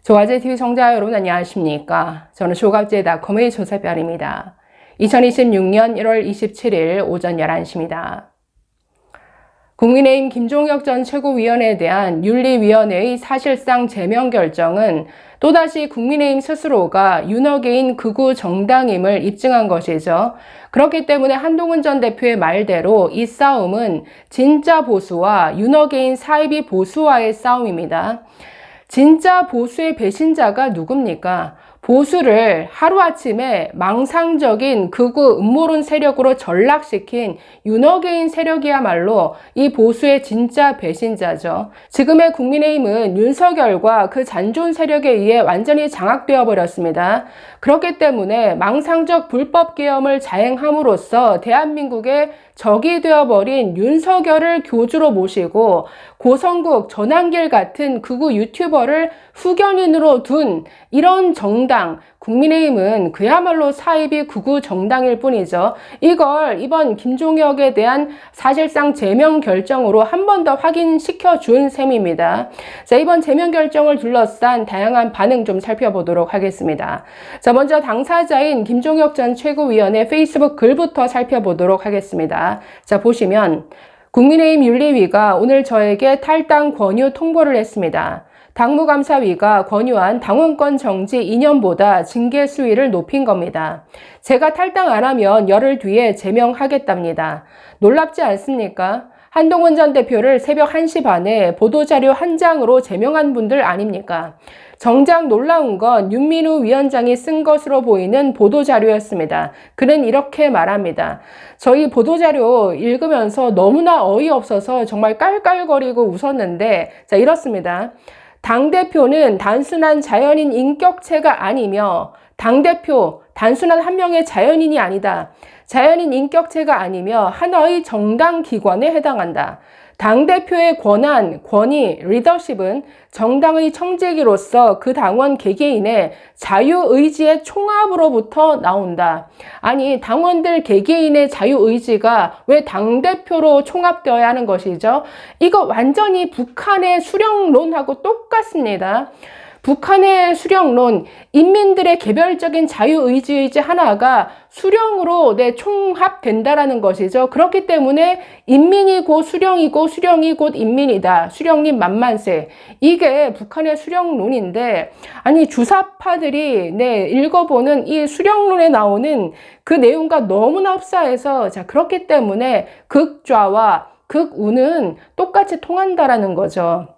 조가제TV 시청자 여러분 안녕하십니까? 저는 조가제닷컴의 조세별입니다. 2026년 1월 27일 오전 11시입니다. 국민의힘 김종혁 전 최고위원에 대한 윤리위원회의 사실상 제명 결정은 또다시 국민의힘 스스로가 윤핵인 극우 정당임을 입증한 것이죠. 그렇기 때문에 한동훈 전 대표의 말대로 이 싸움은 진짜 보수와 윤핵인 사이비 보수와의 싸움입니다. 진짜 보수의 배신자가 누굽니까? 보수를 하루아침에 망상적인 극우 음모론 세력으로 전락시킨 윤핵인 세력이야말로 이 보수의 진짜 배신자죠. 지금의 국민의힘은 윤석열과 그 잔존 세력에 의해 완전히 장악되어 버렸습니다. 그렇기 때문에 망상적 불법 계엄을 자행함으로써 대한민국의 적이 되어버린 윤석열을 교주로 모시고 고성국 전환길 같은 극우 유튜버를 후견인으로 둔 이런 정당, 국민의힘은 그야말로 사이비 극우 정당일 뿐이죠. 이걸 이번 김종혁에 대한 사실상 제명 결정으로 한 번 더 확인시켜 준 셈입니다. 자, 이번 제명 결정을 둘러싼 다양한 반응 좀 살펴보도록 하겠습니다. 자, 먼저 당사자인 김종혁 전 최고위원의 페이스북 글부터 살펴보도록 하겠습니다. 자, 보시면 국민의힘 윤리위가 오늘 저에게 탈당 권유 통보를 했습니다. 당무감사위가 권유한 당원권 정지 2년보다 징계 수위를 높인 겁니다. 제가 탈당 안 하면 열흘 뒤에 제명하겠답니다. 놀랍지 않습니까? 한동훈 전 대표를 새벽 1시 반에 보도자료 한 장으로 제명한 분들 아닙니까? 정작 놀라운 건 윤민우 위원장이 쓴 것으로 보이는 보도자료였습니다. 그는 이렇게 말합니다. 저희 보도자료 읽으면서 너무나 어이없어서 정말 깔깔거리고 웃었는데, 자, 이렇습니다. 당대표는 단순한 자연인 인격체가 아니며 당대표 단순한 한 명의 자연인이 아니다. 자연인 인격체가 아니며 하나의 정당 기관에 해당한다. 당대표의 권한, 권위, 리더십은 정당의 청재기로서 그 당원 개개인의 자유의지의 총합으로부터 나온다. 아니, 당원들 개개인의 자유의지가 왜 당대표로 총합되어야 하는 것이죠? 이거 완전히 북한의 수령론하고 똑같습니다. 북한의 수령론, 인민들의 개별적인 자유의지 하나가 수령으로 총합된다라는 것이죠. 그렇기 때문에 인민이 곧 수령이고 수령이 곧 인민이다. 수령님 만만세. 이게 북한의 수령론인데, 아니 주사파들이 읽어보는 이 수령론에 나오는 그 내용과 너무나 흡사해서, 자, 그렇기 때문에 극좌와 극우는 똑같이 통한다라는 거죠.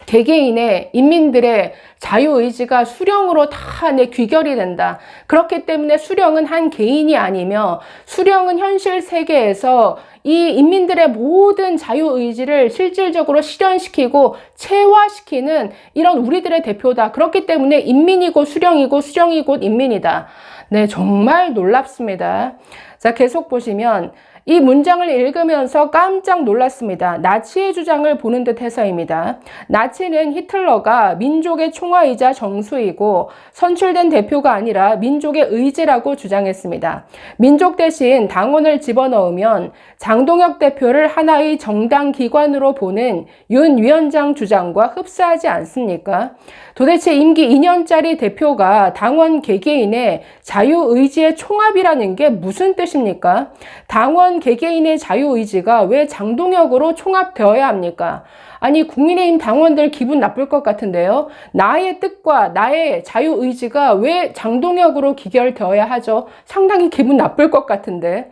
개개인의 인민들의 자유의지가 수령으로 다 귀결이 된다. 그렇기 때문에 수령은 한 개인이 아니며 수령은 현실 세계에서 이 인민들의 모든 자유의지를 실질적으로 실현시키고 체화시키는 이런 우리들의 대표다. 그렇기 때문에 인민이고 수령이고 수령이 곧 인민이다. 네, 정말 놀랍습니다. 자, 계속 보시면 이 문장을 읽으면서 깜짝 놀랐습니다. 나치의 주장을 보는 듯 해서입니다. 나치는 히틀러가 민족의 총화이자 정수이고 선출된 대표가 아니라 민족의 의지라고 주장했습니다. 민족 대신 당원을 집어넣으면 장동혁 대표를 하나의 정당 기관으로 보는 윤 위원장 주장과 흡사하지 않습니까? 도대체 임기 2년짜리 대표가 당원 개개인의 자유의지의 총합이라는 게 무슨 뜻입니까? 당원 개개인의 자유의지가 왜 장동혁으로 총합되어야 합니까? 아니, 국민의힘 당원들 기분 나쁠 것 같은데요. 나의 뜻과 나의 자유의지가 왜 장동혁으로 기결되어야 하죠? 상당히 기분 나쁠 것 같은데.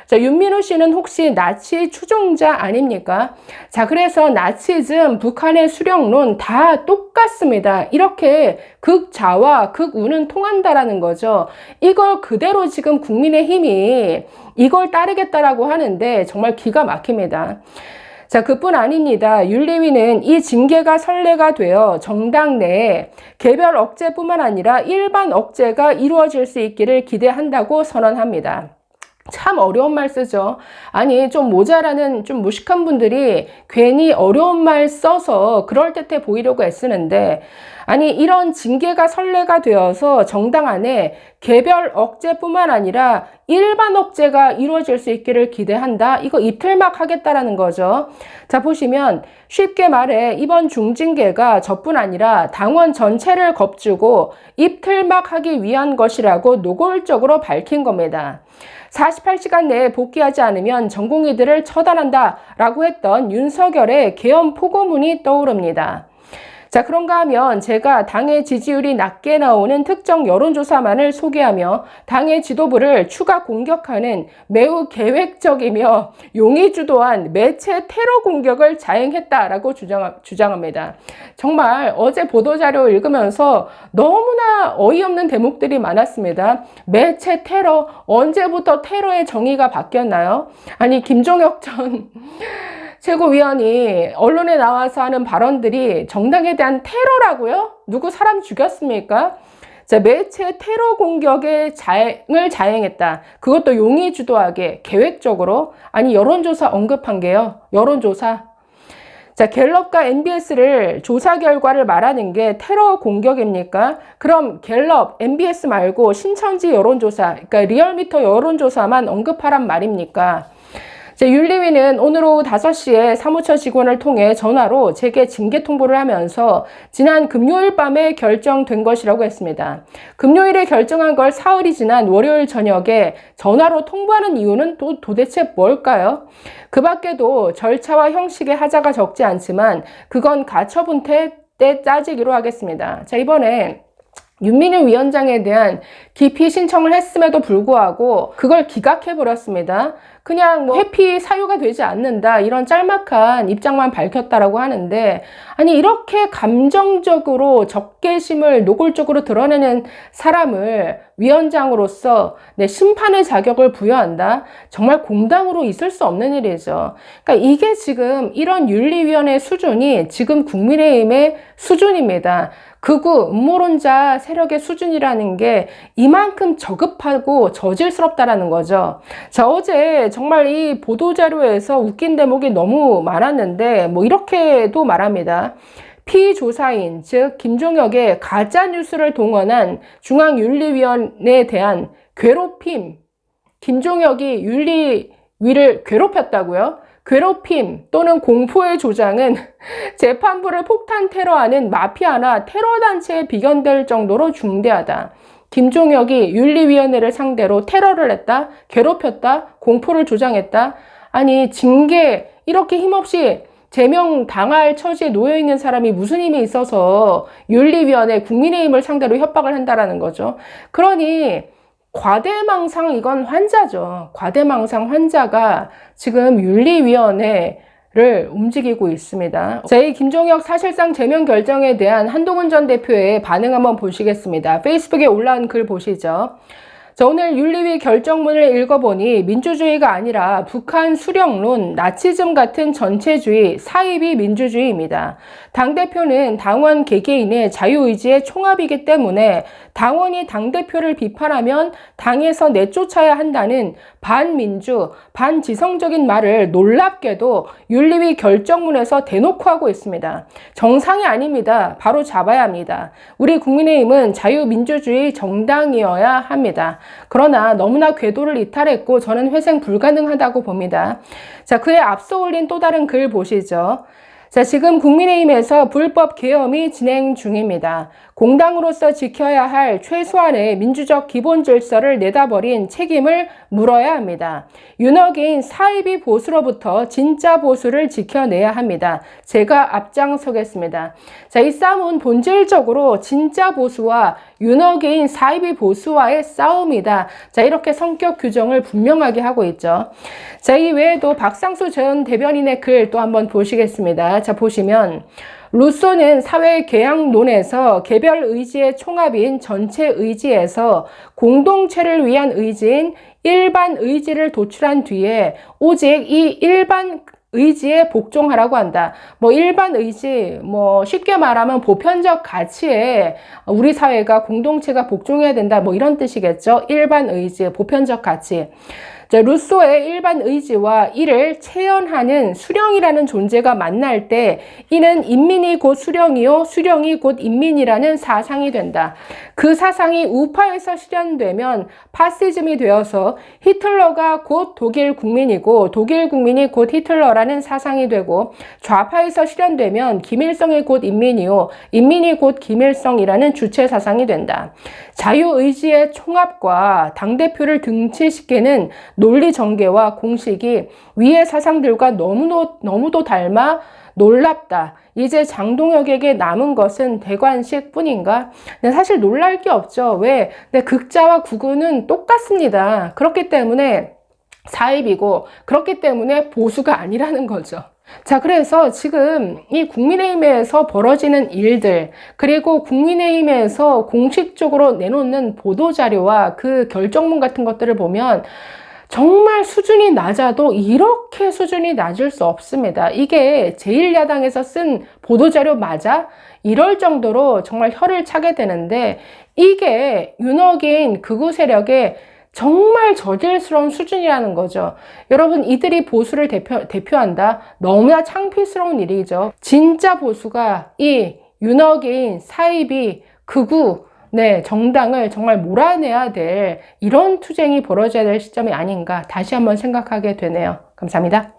자, 윤민우 씨는 혹시 나치의 추종자 아닙니까? 자, 그래서 나치즘, 북한의 수령론 다 똑같습니다. 이렇게 극좌와 극우는 통한다라는 거죠. 이걸 그대로 지금 국민의힘이 이걸 따르겠다라고 하는데 정말 기가 막힙니다. 자, 그뿐 아닙니다. 윤리위는 이 징계가 선례가 되어 정당 내에 개별 억제뿐만 아니라 일반 억제가 이루어질 수 있기를 기대한다고 선언합니다. 참 어려운 말 쓰죠. 아니, 좀 모자라는 좀 무식한 분들이 괜히 어려운 말 써서 그럴듯해 보이려고 애쓰는데, 아니, 이런 징계가 선례가 되어서 정당 안에 개별 억제뿐만 아니라 일반 억제가 이루어질 수 있기를 기대한다. 이거 입틀막 하겠다라는 거죠. 자, 보시면 쉽게 말해 이번 중징계가 저뿐 아니라 당원 전체를 겁주고 입틀막하기 위한 것이라고 노골적으로 밝힌 겁니다. 48시간 내에 복귀하지 않으면 전공의들을 처단한다 라고 했던 윤석열의 계엄 포고문이 떠오릅니다. 자, 그런가 하면 제가 당의 지지율이 낮게 나오는 특정 여론조사만을 소개하며 당의 지도부를 추가 공격하는 매우 계획적이며 용의주도한 매체 테러 공격을 자행했다라고 주장합니다. 정말 어제 보도자료 읽으면서 너무나 어이없는 대목들이 많았습니다. 매체 테러, 언제부터 테러의 정의가 바뀌었나요? 아니, 김종혁 전 최고위원이 언론에 나와서 하는 발언들이 정당에 대한 테러라고요? 누구 사람 죽였습니까? 자, 매체 테러 공격의 자행을 자행했다. 그것도 용의주도하게 계획적으로. 아니, 여론조사 언급한 게요. 여론조사. 자, 갤럽과 MBS를 조사 결과를 말하는 게 테러 공격입니까? 그럼 갤럽, MBS 말고 신천지 여론조사, 그러니까 리얼미터 여론조사만 언급하란 말입니까? 윤리위는 오늘 오후 5시에 사무처 직원을 통해 전화로 제게 징계 통보를 하면서 지난 금요일 밤에 결정된 것이라고 했습니다. 금요일에 결정한 걸 사흘이 지난 월요일 저녁에 전화로 통보하는 이유는 도대체 뭘까요? 그 밖에도 절차와 형식의 하자가 적지 않지만 그건 가처분 때 따지기로 하겠습니다. 자, 이번에 윤미래 위원장에 대한 기피 신청을 했음에도 불구하고 그걸 기각해버렸습니다. 그냥 회피 사유가 되지 않는다 이런 짤막한 입장만 밝혔다라고 하는데, 아니 이렇게 감정적으로 적개심을 노골적으로 드러내는 사람을 위원장으로서 심판의 자격을 부여한다? 정말 공당으로 있을 수 없는 일이죠. 그러니까 이게 지금 이런 윤리위원회 수준이 지금 국민의힘의 수준입니다. 극우 음모론자 세력의 수준이라는 게 이만큼 저급하고 저질스럽다라는 거죠. 자, 어제 정말 이 보도자료에서 웃긴 대목이 너무 많았는데 이렇게도 말합니다. 피조사인, 즉 김종혁의 가짜뉴스를 동원한 중앙윤리위원회에 대한 괴롭힘, 김종혁이 윤리위를 괴롭혔다고요? 괴롭힘 또는 공포의 조장은 재판부를 폭탄 테러하는 마피아나 테러단체에 비견될 정도로 중대하다. 김종혁이 윤리위원회를 상대로 테러를 했다, 괴롭혔다, 공포를 조장했다. 아니 징계 이렇게 힘없이 제명당할 처지에 놓여있는 사람이 무슨 힘이 있어서 윤리위원회 국민의힘을 상대로 협박을 한다라는 거죠. 그러니 과대망상 이건 환자죠. 과대망상 환자가 지금 윤리위원회를 움직이고 있습니다. 자, 이 김종혁 사실상 제명 결정에 대한 한동훈 전 대표의 반응 한번 보시겠습니다. 페이스북에 올라온 글 보시죠. 자, 오늘 윤리위 결정문을 읽어보니 민주주의가 아니라 북한 수령론, 나치즘 같은 전체주의, 사이비 민주주의입니다. 당대표는 당원 개개인의 자유의지의 총합이기 때문에 당원이 당대표를 비판하면 당에서 내쫓아야 한다는 반민주, 반지성적인 말을 놀랍게도 윤리위 결정문에서 대놓고 하고 있습니다. 정상이 아닙니다. 바로 잡아야 합니다. 우리 국민의힘은 자유민주주의 정당이어야 합니다. 그러나 너무나 궤도를 이탈했고 저는 회생 불가능하다고 봅니다. 자, 그에 앞서 올린 또 다른 글 보시죠. 자, 지금 국민의힘에서 불법 계엄이 진행 중입니다. 공당으로서 지켜야 할 최소한의 민주적 기본 질서를 내다버린 책임을 물어야 합니다. 윤핵인 사이비 보수로부터 진짜 보수를 지켜내야 합니다. 제가 앞장서겠습니다. 자, 이 싸움은 본질적으로 진짜 보수와 윤핵인 사이비 보수와의 싸움이다. 자, 이렇게 성격 규정을 분명하게 하고 있죠. 자, 이 외에도 박상수 전 대변인의 글 또 한번 보시겠습니다. 자, 보시면 루소는 사회 개혁론에서 개별 의지의 총합인 전체 의지에서 공동체를 위한 의지인 일반 의지를 도출한 뒤에 오직 이 일반 의지에 복종하라고 한다. 일반 의지, 쉽게 말하면 보편적 가치에 우리 사회가 공동체가 복종해야 된다. 이런 뜻이겠죠. 일반 의지, 보편적 가치. 자, 루소의 일반 의지와 이를 체현하는 수령이라는 존재가 만날 때 이는 인민이 곧 수령이요 수령이 곧 인민이라는 사상이 된다. 그 사상이 우파에서 실현되면 파시즘이 되어서 히틀러가 곧 독일 국민이고 독일 국민이 곧 히틀러라는 사상이 되고, 좌파에서 실현되면 김일성이 곧 인민이요 인민이 곧 김일성이라는 주체 사상이 된다. 자유의지의 총합과 당대표를 등치시키는 논리 전개와 공식이 위의 사상들과 너무도 닮아 놀랍다. 이제 장동혁에게 남은 것은 대관식 뿐인가? 근데 사실 놀랄 게 없죠. 왜? 근데 극자와 구구는 똑같습니다. 그렇기 때문에 사입이고, 그렇기 때문에 보수가 아니라는 거죠. 자, 그래서 지금 이 국민의힘에서 벌어지는 일들, 그리고 국민의힘에서 공식적으로 내놓는 보도자료와 그 결정문 같은 것들을 보면 정말 수준이 낮아도 이렇게 수준이 낮을 수 없습니다. 이게 제1야당에서 쓴 보도자료 맞아? 이럴 정도로 정말 혀를 차게 되는데, 이게 윤핵인 극우 세력의 정말 저질스러운 수준이라는 거죠. 여러분, 이들이 보수를 대표한다? 너무나 창피스러운 일이죠. 진짜 보수가 이 윤핵인, 사이비, 극우, 정당을 정말 몰아내야 될 이런 투쟁이 벌어져야 될 시점이 아닌가 다시 한번 생각하게 되네요. 감사합니다.